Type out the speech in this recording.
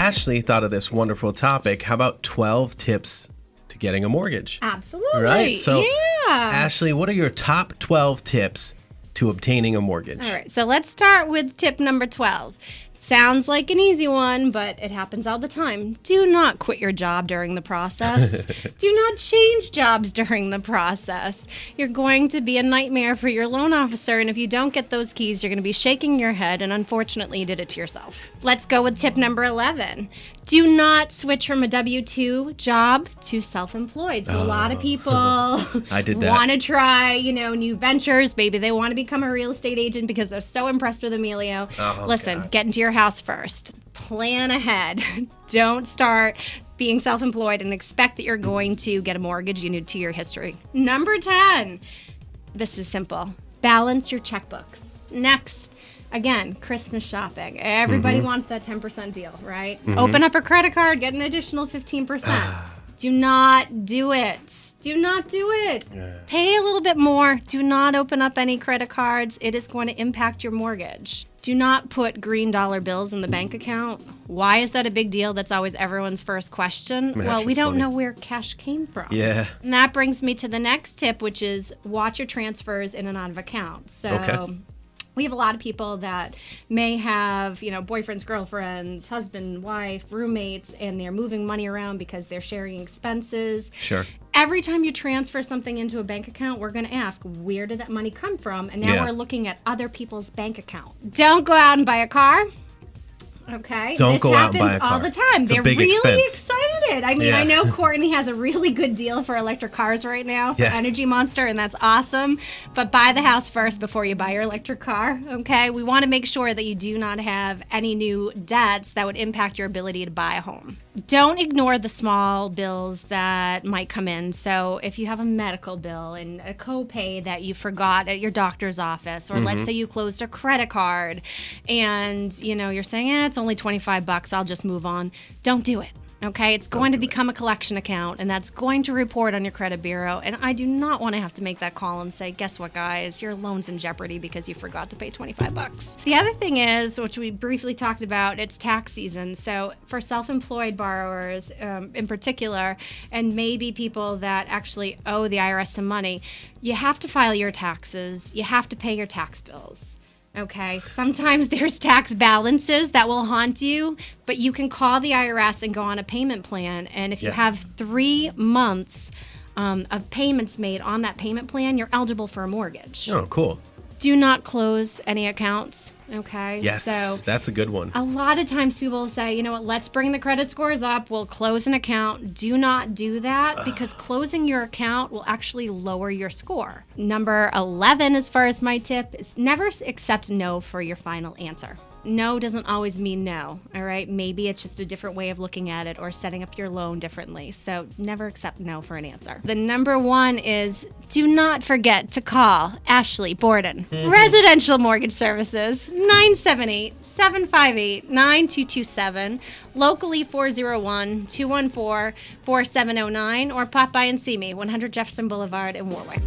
Ashley thought of this wonderful topic. How about 12 tips to getting a mortgage? Absolutely. Right? So, yeah. Ashley, what are your top 12 tips to obtaining a mortgage? All right, so let's start with tip number 12. Sounds like an easy one, but it happens all the time. Do not quit your job during the process. Do not change jobs during the process. You're going to be a nightmare for your loan officer, and if you don't get those keys, you're going to be shaking your head, and unfortunately, you did it to yourself. Let's go with tip number 11. Do not switch from a W-2 job to self-employed. So a lot of people I did that. want to try, new ventures. Maybe they want to become a real estate agent because they're so impressed with Emilio. Listen, God. get into your house first. Plan ahead. Don't start being self-employed and expect that you're going to get a mortgage unique to your history. Number 10. This is simple. Balance your checkbooks. Next. Again, Christmas shopping. Everybody wants that 10% deal, right? Open up a credit card, get an additional 15%. Do not do it. Do not do it. Yeah. Pay a little bit more. Do not open up any credit cards. It is going to impact your mortgage. Do not put green dollar bills in the bank account. Why is that a big deal? That's always everyone's first question. Well, we don't know where cash came from. Yeah. And that brings me to the next tip, which is watch your transfers in and out of accounts. So we have a lot of people that may have, boyfriends, girlfriends, husband, wife, roommates, and they're moving money around because they're sharing expenses. Sure. Every time you transfer something into a bank account, we're going to ask, where did that money come from? And now we're looking at other people's bank account. Don't go out and buy a car. Okay. Don't go out and buy a car. All the time. It's They're a big really expense. excited. I mean, I know Courtney has a really good deal for electric cars right now, Yes. Energy Monster, and that's awesome. But buy the house first before you buy your electric car, okay? We want to make sure that you do not have any new debts that would impact your ability to buy a home. Don't ignore the small bills that might come in. So if you have a medical bill and a copay that you forgot at your doctor's office, or let's say you closed a credit card and, you're saying, it's only $25, I'll just move on. Don't do it. Okay, it's going to become a collection account, and that's going to report on your credit bureau. And I do not want to have to make that call and say, guess what, guys? Your loan's in jeopardy because you forgot to pay $25. The other thing is, which we briefly talked about, it's tax season. So for self-employed borrowers in particular, and maybe people that actually owe the IRS some money, you have to file your taxes. You have to pay your tax bills. Okay, sometimes there's tax balances that will haunt you, but you can call the IRS and go on a payment plan. And if you have 3 months of payments made on that payment plan, you're eligible for a mortgage. Oh, cool. Do not close any accounts. Okay. Yes, So that's a good one. a lot of times people will say, let's bring the credit scores up. We'll close an account. Do not do that because closing your account will actually lower your score. Number 11, as far as my tip, is never accept no for your final answer. No doesn't always mean no, all right? Maybe it's just a different way of looking at it or setting up your loan differently. So never accept no for an answer. The number 1 is do not forget to call Ashley Borden, Residential Mortgage Services, 978-758-9227, locally 401-214-4709, or pop by and see me, 100 Jefferson Boulevard in Warwick.